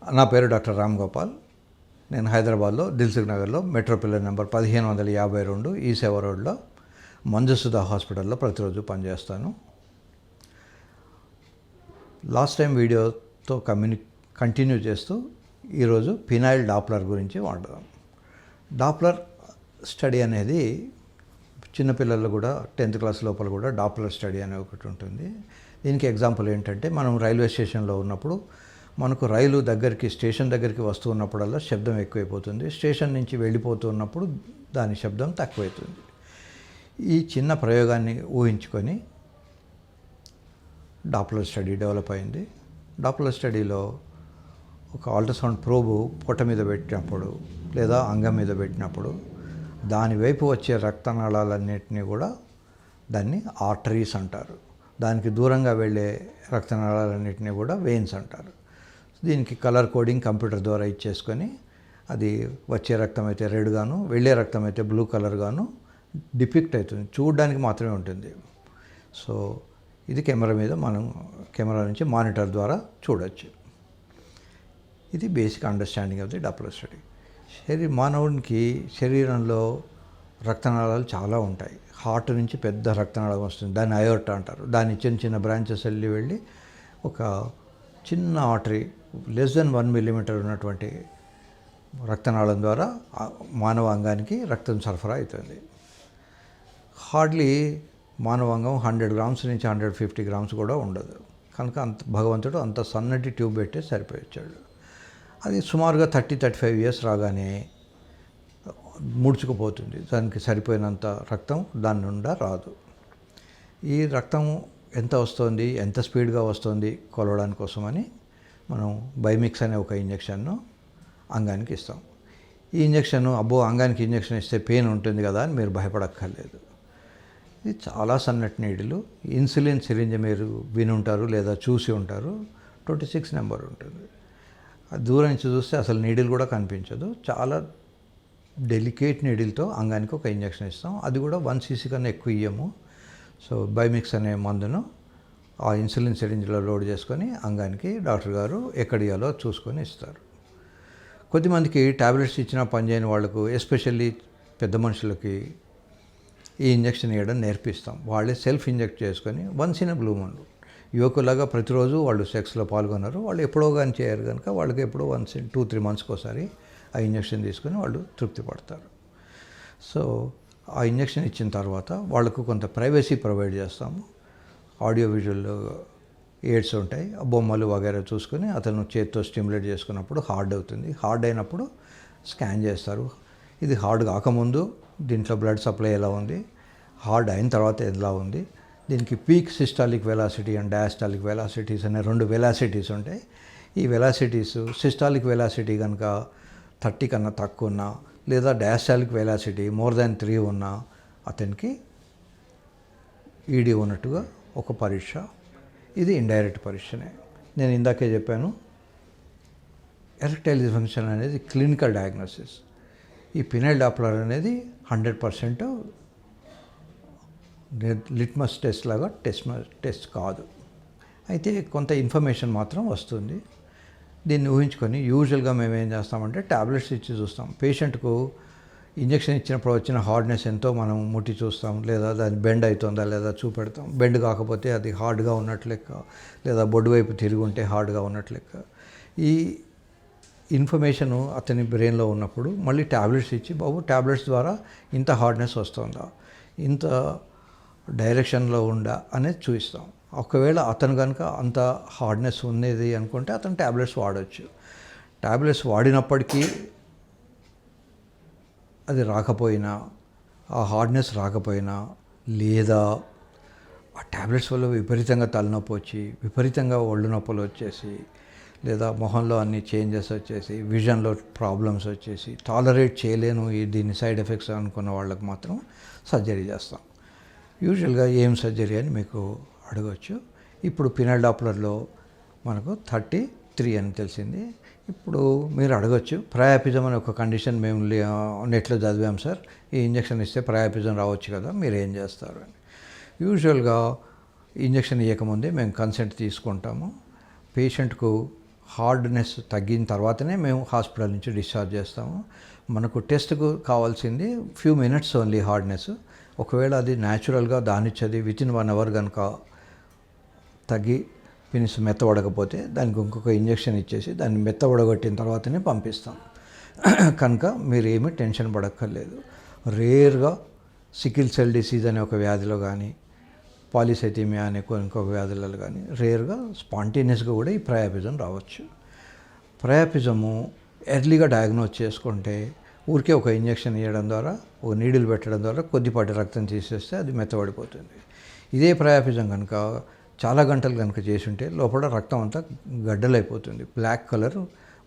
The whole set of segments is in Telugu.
నా పేరు డాక్టర్ రామ్ గోపాల్. నేను హైదరాబాద్లో దిల్సుఖ్ నగర్లో మెట్రో పిల్లర్ నెంబర్ 1552 ఈ సేవ రోడ్లో మంజుసుధా హాస్పిటల్లో ప్రతిరోజు పనిచేస్తాను. లాస్ట్ టైం వీడియోతో కంటిన్యూ చేస్తూ ఈరోజు ఫినైల్ డాప్లర్ గురించి మాట్లాడదాం. డాప్లర్ స్టడీ అనేది చిన్నపిల్లలు కూడా 10th క్లాస్ లోపల కూడా డాప్లర్ స్టడీ అనే ఒకటి ఉంటుంది. దీనికి ఎగ్జాంపుల్ ఏంటంటే, మనం రైల్వే స్టేషన్లో ఉన్నప్పుడు మనకు రైలు స్టేషన్ దగ్గరికి వస్తూ ఉన్నప్పుడల్లా శబ్దం ఎక్కువైపోతుంది. స్టేషన్ నుంచి వెళ్ళిపోతూ ఉన్నప్పుడు దాని శబ్దం తక్కువైతుంది. ఈ చిన్న ప్రయోగాన్ని ఊహించుకొని డాప్లర్ స్టడీ డెవలప్ అయింది. డాప్లర్ స్టడీలో ఒక అల్ట్రాసౌండ్ ప్రోబు పొట్ట మీద పెట్టినప్పుడు లేదా అంగం మీద పెట్టినప్పుడు దాని వైపు వచ్చే రక్తనాళాలన్నింటినీ కూడా దాన్ని ఆర్టరీస్ అంటారు. దానికి దూరంగా వెళ్ళే రక్తనాళాలన్నింటినీ కూడా వెయిన్స్ అంటారు. దీనికి కలర్ కోడింగ్ కంప్యూటర్ ద్వారా ఇచ్చేసుకొని అది వచ్చే రక్తం అయితే రెడ్ గాను, వెళ్ళే రక్తం అయితే బ్లూ కలర్ గాను డిపిక్ట్ అవుతుంది. చూడడానికి మాత్రమే ఉంటుంది. సో ఇది కెమెరా నుంచి మానిటర్ ద్వారా చూడవచ్చు. ఇది basic understanding of the Doppler study. మానవునికి శరీరంలో రక్తనాళాలు చాలా ఉంటాయి. హార్ట్ నుంచి పెద్ద రక్తనాళం వస్తుంది, దాన్ని అయోర్టా అంటారు. దాని చిన్న బ్రాంచెస్ వెళ్ళి ఒక చిన్న ఆర్టరీ లెస్ దెన్ 1 millimeter ఉన్నటువంటి రక్తనాళం ద్వారా మానవ అంగానికి రక్తం సరఫరా అవుతుంది. హార్డ్లీ మానవ అంగం 100 grams నుంచి 150 grams కూడా ఉండదు. కనుక భగవంతుడు అంత సన్నటి ట్యూబ్ పెట్టే సరిపోయించాడు. అది సుమారుగా 30-35 years రాగానే ముడుచుకుపోతుంది. దానికి సరిపోయినంత రక్తం దాని నుండి రాదు. ఈ రక్తం ఎంత వస్తుంది, ఎంత స్పీడ్గా వస్తుంది కొలవడానికి కోసమని మనం బైమిక్స్ అనే ఒక ఇంజెక్షన్ను అంగానికి ఇస్తాం. ఈ ఇంజెక్షన్ అంగానికి ఇంజెక్షన్ ఇస్తే పెయిన్ ఉంటుంది కదా అని మీరు భయపడక్కర్లేదు. ఇది చాలా సన్నటి నీడిలు. ఇన్సులిన్ సిరింజ్ మీరు విని ఉంటారు లేదా చూసి ఉంటారు. 26 నెంబర్ ఉంటుంది. దూరం నుంచి చూస్తే అసలు నీడిల్ కూడా కనిపించదు. చాలా డెలికేట్ నీడిల్తో అంగానికి ఒక ఇంజెక్షన్ ఇస్తాం. అది కూడా 1 cc కన్నా ఎక్కువ ఇయ్యము. సో బైమిక్స్ అనే మందును ఆ ఇన్సులిన్ సిరింజ్లో లోడ్ చేసుకొని అంగానికి డాక్టర్ గారు ఎక్కడ ఇవ్వాలో చూసుకొని ఇస్తారు. కొద్దిమందికి ట్యాబ్లెట్స్ ఇచ్చినా పనిచేయని వాళ్ళకు, ఎస్పెషల్లీ పెద్ద మనుషులకి ఈ ఇంజెక్షన్ ఇవ్వడం నేర్పిస్తాం. వాళ్ళే సెల్ఫ్ ఇంజెక్ట్ చేసుకొని once in a blue moon. యువకులాగా ప్రతిరోజు వాళ్ళు సెక్స్లో పాల్గొన్నారు. వాళ్ళు ఎప్పుడో కానీ చేయరు కనుక వాళ్ళకి ఎప్పుడో 2-3 monthsకి ఒకసారి ఆ ఇంజెక్షన్ తీసుకొని వాళ్ళు తృప్తి పడతారు. సో ఆ ఇంజెక్షన్ ఇచ్చిన తర్వాత వాళ్ళకు కొంత ప్రైవసీ ప్రొవైడ్ చేస్తాము. ఆడియో విజువల్ ఎయిడ్స్ ఉంటాయి, బొమ్మలు వగైరా చూసుకొని అతను చేతితో స్టిమ్యులేట్ చేసుకున్నప్పుడు హార్డ్ అవుతుంది. హార్డ్ అయినప్పుడు స్కాన్ చేస్తారు. ఇది హార్డ్ కాకముందు దీంట్లో బ్లడ్ సప్లై ఎలా ఉంది, హార్డ్ అయిన తర్వాత ఎలా ఉంది. దీనికి peak systolic velocity and diastolic velocities అనే 2 వెలాసిటీస్ ఉంటాయి. ఈ వెలాసిటీస్ సిస్టాలిక్ వెలాసిటీ కనుక 30 కన్నా తక్కువ ఉన్నా లేదా డయాస్టాలిక్ వెలాసిటీ మోర్ దాన్ 3 ఉన్నా అతనికి ఈడీ ఉన్నట్టుగా ఒక పరీక్ష. ఇది ఇండైరెక్ట్ పరీక్షనే. నేను ఇందాకే చెప్పాను, ఎరెక్టైల్ డిస్ఫంక్షన్ అనేది క్లినికల్ డయాగ్నోసిస్. ఈ ఫినైల్ డాప్లర్ అనేది 100% లిట్మస్ టెస్ట్ లాగా టెస్ట్ కాదు. అయితే కొంత ఇన్ఫర్మేషన్ మాత్రం వస్తుంది. దీన్ని ఊహించుకొని యూజువల్గా మేము ఏం చేస్తామంటే ట్యాబ్లెట్స్ ఇచ్చి చూస్తాం. పేషెంట్కు ఇంజెక్షన్ ఇచ్చినప్పుడు వచ్చిన హార్డ్నెస్ ఎంతో మనం ముట్టి చూస్తాం, లేదా దాన్ని బెండ్ అవుతుందా లేదా చూపెడతాం. బెండ్ కాకపోతే అది హార్డ్గా ఉన్నట్లు లెక్క, లేదా బొడ్డు వైపు తిరిగి ఉంటే హార్డ్గా ఉన్నట్లు లెక్క. ఈ ఇన్ఫర్మేషను అతని బ్రెయిన్లో ఉన్నప్పుడు మళ్ళీ ట్యాబ్లెట్స్ ఇచ్చి, బాబు ట్యాబ్లెట్స్ ద్వారా ఇంత హార్డ్నెస్ వస్తుందా, ఇంత డైరెక్షన్లో ఉందా అనేది చూపిస్తాం. ఒకవేళ అతను కనుక అంత హార్డ్నెస్ ఉన్నది అనుకుంటే అతను ట్యాబ్లెట్స్ వాడవచ్చు. ట్యాబ్లెట్స్ వాడినప్పటికీ అది రాకపోయినా, ఆ హార్డ్నెస్ రాకపోయినా, లేదా ఆ ట్యాబ్లెట్స్ వల్ల విపరీతంగా తలనొప్పి వచ్చి, విపరీతంగా ఒళ్ళు నొప్పులు వచ్చేసి, లేదా మొహంలో అన్ని చేంజెస్ వచ్చేసి, విజన్లో ప్రాబ్లమ్స్ వచ్చేసి, టాలరేట్ చేయలేను దీని సైడ్ ఎఫెక్ట్స్ అనుకున్న వాళ్ళకి మాత్రం సర్జరీ చేస్తాం. యూజువల్గా ఏం సర్జరీ అని మీకు అడగవచ్చు. ఇప్పుడు ఫినైల్ డాప్లర్లో మనకు 33 అని తెలిసింది. ఇప్పుడు మీరు అడగచ్చు, ప్రయాపిజం అనే ఒక కండిషన్ మేము నెట్లో చదివాం సార్, ఈ ఇంజెక్షన్ ఇస్తే ప్రయాపిజం రావచ్చు కదా, మీరు ఏం చేస్తారు అని. యూజువల్గా ఇంజెక్షన్ ఇవ్వకముందే మేము కన్సెంట్ తీసుకుంటాము. పేషెంట్కు హార్డ్నెస్ తగ్గిన తర్వాతనే మేము హాస్పిటల్ నుంచి డిశ్చార్జ్ చేస్తాము. మనకు టెస్ట్కు కావాల్సింది ఫ్యూ మినిట్స్ ఓన్లీ హార్డ్నెస్. ఒకవేళ అది న్యాచురల్గా దానిచ్చది వితిన్ 1 అవర్ కనుక తగ్గి పినిస్ మెత్తబడకపోతే దానికి ఇంకొక ఇంజెక్షన్ ఇచ్చేసి దాన్ని మెత్తబడగొట్టిన తర్వాతనే పంపిస్తాం. కనుక మీరు ఏమీ టెన్షన్ పడక్కర్లేదు. రేర్గా సికిల్ సెల్ డిసీజ్ అనే ఒక వ్యాధిలో కానీ, పాలిసైథీమియా అనే ఇంకొక వ్యాధులలో కానీ రేర్గా స్పాంటేనియస్గా కూడా ఈ ప్రయాపిజం రావచ్చు. ప్రయాపిజము ఎర్లీగా డయాగ్నోజ్ చేసుకుంటే ఊరికే ఒక ఇంజెక్షన్ ఇవ్వడం ద్వారా, ఒక నీడిల్ పెట్టడం ద్వారా కొద్దిపాటి రక్తం తీసేస్తే అది మెత్తబడిపోతుంది. ఇదే ప్రయాపిజం కనుక చాలా గంటలు కనుక చేసుంటే లోపల రక్తం అంతా గడ్డలైపోతుంది, బ్లాక్ కలర్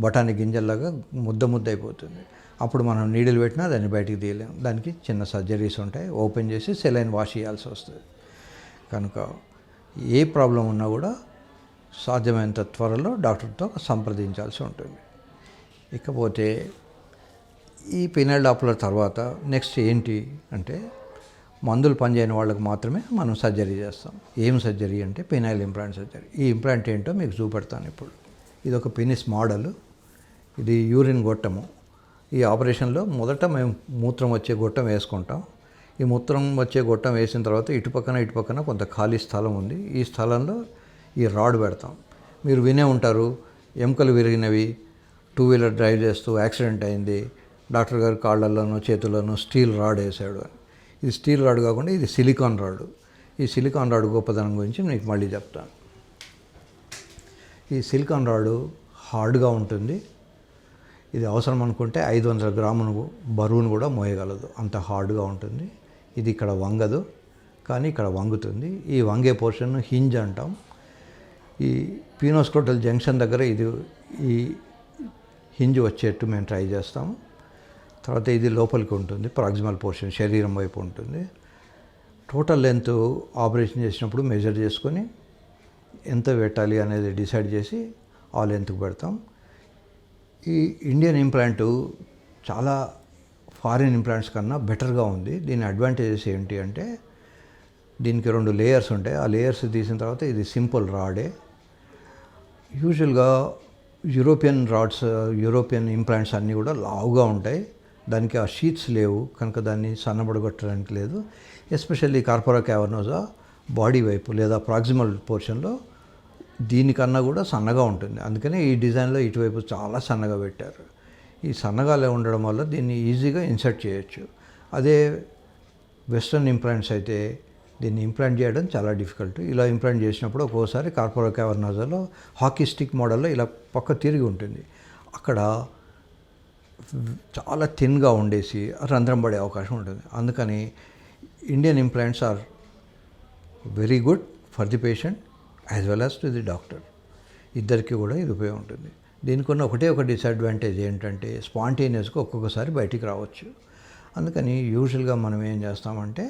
బఠానీ గింజల్లాగా ముద్ద అయిపోతుంది. అప్పుడు మనం నీడిల్ పెట్టినా దాన్ని బయటికి తీయలేం. దానికి చిన్న సర్జరీస్ ఉంటాయి, ఓపెన్ చేసి సెలైన్ వాష్ చేయాల్సి వస్తుంది. కనుక ఏ ప్రాబ్లం ఉన్నా కూడా సాధ్యమైనంత త్వరలో డాక్టర్తో సంప్రదించాల్సి ఉంటుంది. ఇకపోతే ఈ పీనల్ డాప్లర్ తర్వాత నెక్స్ట్ ఏంటి అంటే, మందులు పనిచేయని వాళ్ళకి మాత్రమే మనం సర్జరీ చేస్తాం. ఏం సర్జరీ అంటే పీనైల్ ఇంప్లాంట్ సర్జరీ. ఈ ఇంప్లాంట్ ఏంటో మీకు చూపెడతాను ఇప్పుడు. ఇది ఒక పెనిస్ మోడల్. ఇది యూరిన్ గొట్టము. ఈ ఆపరేషన్లో మొదట మేము మూత్రం వచ్చే గొట్టం వేసుకుంటాం. ఈ మూత్రం వచ్చే గొట్టం వేసిన తర్వాత ఇటుపక్కన కొంత ఖాళీ స్థలం ఉంది. ఈ స్థలంలో ఈ రాడ్ పెడతాం. మీరు వినే ఉంటారు, ఎముకలు విరిగినవి, 2 వీలర్ డ్రైవ్ చేస్తూ యాక్సిడెంట్ అయింది, డాక్టర్ గారు కాళ్ళల్లోనూ చేతుల్లోనూ స్టీల్ రాడ్ వేసాడు అని. ఇది స్టీల్ రాడ్ కాకుండా ఇది సిలికాన్ రాడ్. ఈ సిలికాన్ రాడ్ గొప్పదనం గురించి మీకు మళ్ళీ చెప్తాను. ఈ సిలికాన్ రాడ్ హార్డ్గా ఉంటుంది. ఇది అవసరం అనుకుంటే 500 గ్రాములు బరువును కూడా మోయగలదు, అంత హార్డ్గా ఉంటుంది. ఇది ఇక్కడ వంగదు, కానీ ఇక్కడ వంగుతుంది. ఈ వంగే పోర్షన్ హింజ్ అంటాం. ఈ పీనోస్క్రోటల్ జంక్షన్ దగ్గర ఈ హింజ్ వచ్చేట్టు మేము ట్రై చేస్తాము. తర్వాత ఇది లోపలికి ఉంటుంది, ప్రాక్సిమల్ పోర్షన్ శరీరం వైపు ఉంటుంది. టోటల్ లెంత్ ఆపరేషన్ చేసినప్పుడు మెజర్ చేసుకొని ఎంత పెట్టాలి అనేది డిసైడ్ చేసి ఆ లెంత్కి పెడతాం. ఈ ఇండియన్ ఇంప్లాంటు చాలా ఫారిన్ ఇంప్లాంట్స్ కన్నా బెటర్గా ఉంది. దీని అడ్వాంటేజెస్ ఏంటి అంటే, దీనికి 2 లేయర్స్ ఉంటాయి. ఆ లేయర్స్ తీసిన తర్వాత ఇది సింపుల్ రాడే. యూజువల్గా యూరోపియన్ ఇంప్లాంట్స్ అన్నీ కూడా లావుగా ఉంటాయి. దానికి ఆ షీట్స్ లేవు కనుక దాన్ని సన్నబడగొట్టడానికి లేదు. ఎస్పెషల్లీ కార్పోరా క్యావర్నోజా బాడీ వైపు లేదా ప్రాక్సిమల్ పోర్షన్లో దీనికన్నా కూడా సన్నగా ఉంటుంది. అందుకని ఈ డిజైన్లో ఇటువైపు చాలా సన్నగా పెట్టారు. ఈ సన్నగా ఉండడం వల్ల దీన్ని ఈజీగా ఇన్సర్ట్ చేయొచ్చు. అదే వెస్ట్రన్ ఇంప్లాంట్స్ అయితే దీన్ని ఇంప్లాంట్ చేయడం చాలా డిఫికల్ట్. ఇలా ఇంప్లాంట్ చేసినప్పుడు ఒక్కోసారి కార్పోరా క్యావర్నోజాలో హాకీ స్టిక్ మోడల్లో ఇలా పక్క తిరిగి ఉంటుంది. అక్కడ చాలా థిన్గా ఉండేసి రంధ్రం పడే అవకాశం ఉంటుంది. అందుకని Indian implants are very good for the patient as well as to the doctor. ఇద్దరికి కూడా ఇది ఉపయోగం ఉంటుంది. దీనికి ఉన్న ఒక డిసడ్వాంటేజ్ ఏంటంటే, స్పాంటేనియస్గా ఒక్కొక్కసారి బయటికి రావచ్చు. అందుకని యూజువల్గా మనం ఏం చేస్తామంటే,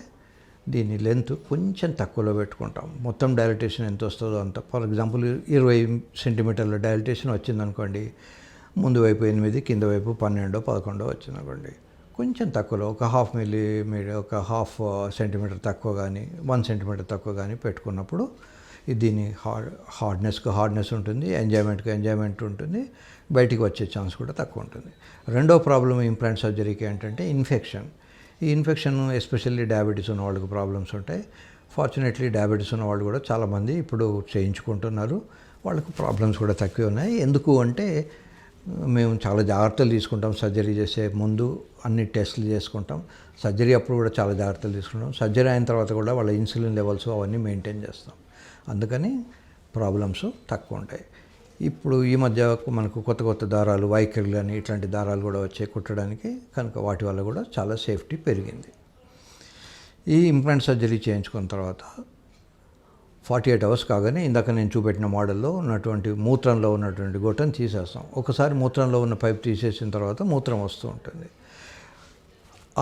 దీని లెంత్ కొంచెం తక్కువలో పెట్టుకుంటాం. మొత్తం డైలటేషన్ ఎంత వస్తుందో అంత. ఫర్ ఎగ్జాంపుల్ 20 సెంటీమీటర్ల డైలటేషన్ వచ్చిందనుకోండి, ముందు వైపు 8, కింద వైపు 12, 11 వచ్చిందనుకోండి, కొంచెం తక్కువలో ఒక ఒక హాఫ్ సెంటీమీటర్ తక్కువ కానీ 1 సెంటీమీటర్ తక్కువ కానీ పెట్టుకున్నప్పుడు దీని హార్డ్నెస్ ఉంటుంది, ఎంజాయ్మెంట్ ఉంటుంది, బయటికి వచ్చే ఛాన్స్ కూడా తక్కువ ఉంటుంది. రెండో ప్రాబ్లం ఇంప్లాంట్ సర్జరీకి ఏంటంటే ఇన్ఫెక్షన్. ఈ ఇన్ఫెక్షన్ ఎస్పెషల్లీ డయాబెటీస్ ఉన్న వాళ్ళకి ప్రాబ్లమ్స్ ఉంటాయి. ఫార్చునేట్లీ డయాబెటీస్ ఉన్న వాళ్ళు కూడా చాలామంది ఇప్పుడు చేయించుకుంటున్నారు. వాళ్ళకు ప్రాబ్లమ్స్ కూడా తక్కువ ఉన్నాయి. ఎందుకు అంటే, మేము చాలా జాగ్రత్తలు తీసుకుంటాం. సర్జరీ చేసే ముందు అన్ని టెస్టులు చేసుకుంటాం. సర్జరీ అప్పుడు కూడా చాలా జాగ్రత్తలు తీసుకుంటాం. సర్జరీ అయిన తర్వాత కూడా వాళ్ళ ఇన్సులిన్ లెవెల్స్ అవన్నీ మెయింటైన్ చేస్తాం. అందుకని ప్రాబ్లమ్స్ తక్కువ ఉంటాయి. ఇప్పుడు ఈ మధ్య మనకు కొత్త దారాలు, వైఖరులు అని ఇట్లాంటి దారాలు కూడా వచ్చాయి కుట్టడానికి. కనుక వాటి వల్ల కూడా చాలా సేఫ్టీ పెరిగింది. ఈ ఇంప్లాంట్ సర్జరీ చేయించుకున్న తర్వాత 48 అవర్స్ కాగానే ఇందాక నేను చూపెట్టిన మోడల్లో ఉన్నటువంటి మూత్రంలో ఉన్నటువంటి గొట్టం తీసేస్తాం. ఒకసారి మూత్రంలో ఉన్న పైప్ తీసేసిన తర్వాత మూత్రం వస్తూ ఉంటుంది.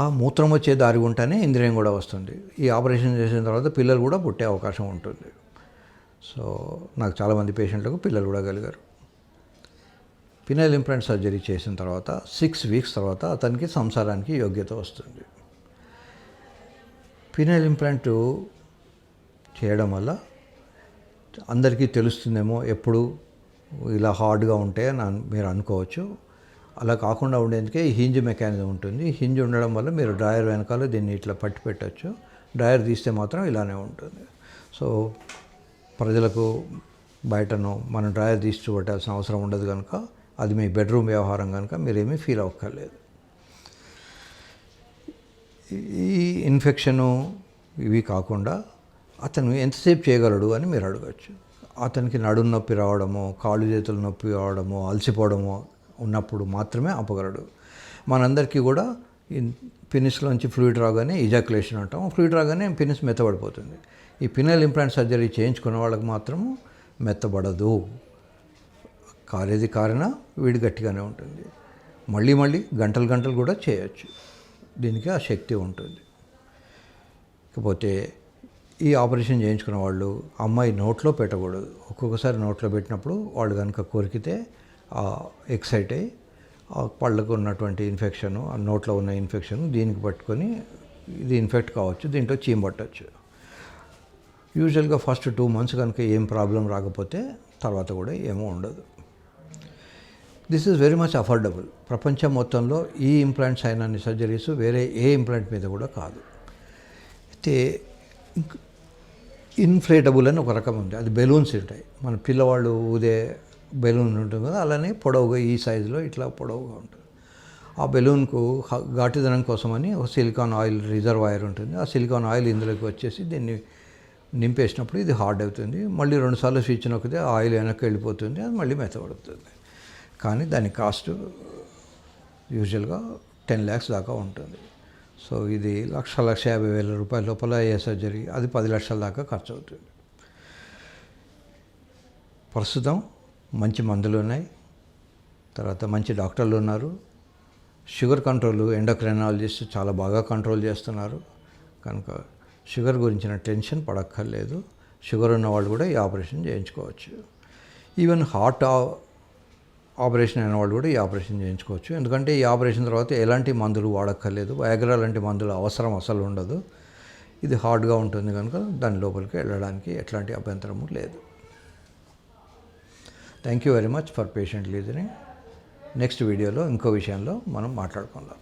ఆ మూత్రం వచ్చే దారి ఉంటేనే ఇంద్రియం కూడా వస్తుంది. ఈ ఆపరేషన్ చేసిన తర్వాత పిల్లలు కూడా పుట్టే అవకాశం ఉంటుంది. సో నాకు చాలామంది పేషెంట్లకు పిల్లలు కూడా కలిగారు. పినైల్ ఇంప్లాంట్ సర్జరీ చేసిన తర్వాత 6 వీక్స్ తర్వాత అతనికి సంసారానికి యోగ్యత వస్తుంది. పినైల్ ఇంప్లాంట్ చేయడం వల్ల అందరికీ తెలుస్తుందేమో, ఎప్పుడు ఇలా హార్డ్గా ఉంటే మీరు అనుకోవచ్చు. అలా కాకుండా ఉండేందుకే ఈ హింజ్ మెకానిజం ఉంటుంది. హింజ్ ఉండడం వల్ల మీరు డ్రాయర్ వెనకాల దీన్ని ఇట్లా పట్టి పెట్టచ్చు. డ్రాయర్ తీస్తే మాత్రం ఇలానే ఉంటుంది. సో ప్రజలకు బయటను మనం డ్రాయర్ తీసి చూపెట్టాల్సిన అవసరం ఉండదు కనుక, అది మీ బెడ్రూమ్ వ్యవహారం కనుక మీరేమీ ఫీల్ అవ్వక్కర్లేదు. ఈ ఇన్ఫెక్షను ఇవి కాకుండా అతను ఎంతసేపు చేయగలడు అని మీరు అడగచ్చు. అతనికి నడుము నొప్పి రావడమో, కాళ్ళు చేతులు నొప్పి రావడమో, అలసిపోవడమో ఉన్నప్పుడు మాత్రమే ఆపగలడు. మనందరికీ కూడా పెనిస్లోంచి ఫ్లూయిడ్ రాగానే ఇజాక్యులేషన్ అంటాం. ఫ్లూయిడ్ రాగానే పెనిస్ మెత్తబడిపోతుంది. ఈ పినల్ ఇంప్లాంట్ సర్జరీ చేయించుకున్న వాళ్ళకి మాత్రం మెత్తబడదు. కారేది కారినా వీడి గట్టిగానే ఉంటుంది. మళ్ళీ మళ్ళీ గంటలు కూడా చేయొచ్చు. దీనికి ఆ శక్తి ఉంటుంది. ఇకపోతే ఈ ఆపరేషన్ చేయించుకున్న వాళ్ళు అమ్మాయి నోట్లో పెట్టకూడదు. ఒక్కొక్కసారి నోట్లో పెట్టినప్పుడు వాళ్ళు కనుక కొరికితే ఎక్సైట్ అయ్యి ఆ పళ్ళకు ఉన్నటువంటి ఇన్ఫెక్షన్, ఆ నోట్లో ఉన్న ఇన్ఫెక్షన్ దీనికి పట్టుకొని ఇది ఇన్ఫెక్ట్ కావచ్చు, దీంట్లో చీమ పట్టచ్చు. యూజువల్గా ఫస్ట్ 2 months కనుక ఏం ప్రాబ్లం రాకపోతే తర్వాత కూడా ఏమో ఉండదు. This is very much affordable. ప్రపంచం మొత్తంలో ఈ ఇంప్లాంట్స్ అయిన సర్జరీస్ వేరే ఏ ఇంప్లాంట్ మీద కూడా కాదు. అయితే ఇన్ఫ్లేటబుల్ అని ఒక రకం ఉంది. అది బెలూన్స్ ఉంటాయి. మన పిల్లవాళ్ళు ఊదే బెలూన్ ఉంటుంది కదా, అలానే పొడవుగా ఈ సైజులో ఇట్లా పొడవుగా ఉంటుంది. ఆ బెలూన్కు ఘాటుదనం కోసమని ఒక సిలికాన్ ఆయిల్ రిజర్వాయర్ ఉంటుంది. ఆ సిలికాన్ ఆయిల్ ఇందులోకి వచ్చేసి దీన్ని నింపేసినప్పుడు ఇది హార్డ్ అవుతుంది. మళ్ళీ 2 సార్లు స్విచ్ నొక్కితే ఆయిల్ వెనక్కి వెళ్ళిపోతుంది, అది మళ్ళీ మెత్తబడుతుంది. కానీ దాని కాస్ట్ యూజువల్గా 10 lakhs దాకా ఉంటుంది. సో ఇది 1,50,000 రూపాయల లోపల అయ్యే సర్జరీ, అది 10 లక్షల దాకా ఖర్చు అవుతుంది. ప్రస్తుతం మంచి మందులు ఉన్నాయి, తర్వాత మంచి డాక్టర్లు ఉన్నారు. షుగర్ కంట్రోల్ ఎండోక్రైనాలజిస్ట్ చాలా బాగా కంట్రోల్ చేస్తున్నారు. కనుక షుగర్ గురించిన టెన్షన్ పడక్కర్లేదు. షుగర్ ఉన్న వాళ్ళు కూడా ఈ ఆపరేషన్ చేయించుకోవచ్చు. ఈవెన్ హార్ట్ ఆపరేషన్ అయిన వాళ్ళు కూడా ఈ ఆపరేషన్ చేయించుకోవచ్చు. ఎందుకంటే ఈ ఆపరేషన్ తర్వాత ఎలాంటి మందులు వాడక్కర్లేదు. వయాగ్రా లాంటి మందులు అవసరం అసలు ఉండదు. ఇది హార్డ్గా ఉంటుంది కనుక దాని లోపలికి వెళ్ళడానికి ఎట్లాంటి అభ్యంతరము లేదు. Thank you very much for patiently listening. Next వీడియోలో ఇంకో విషయంలో మనం మాట్లాడుకుందాం.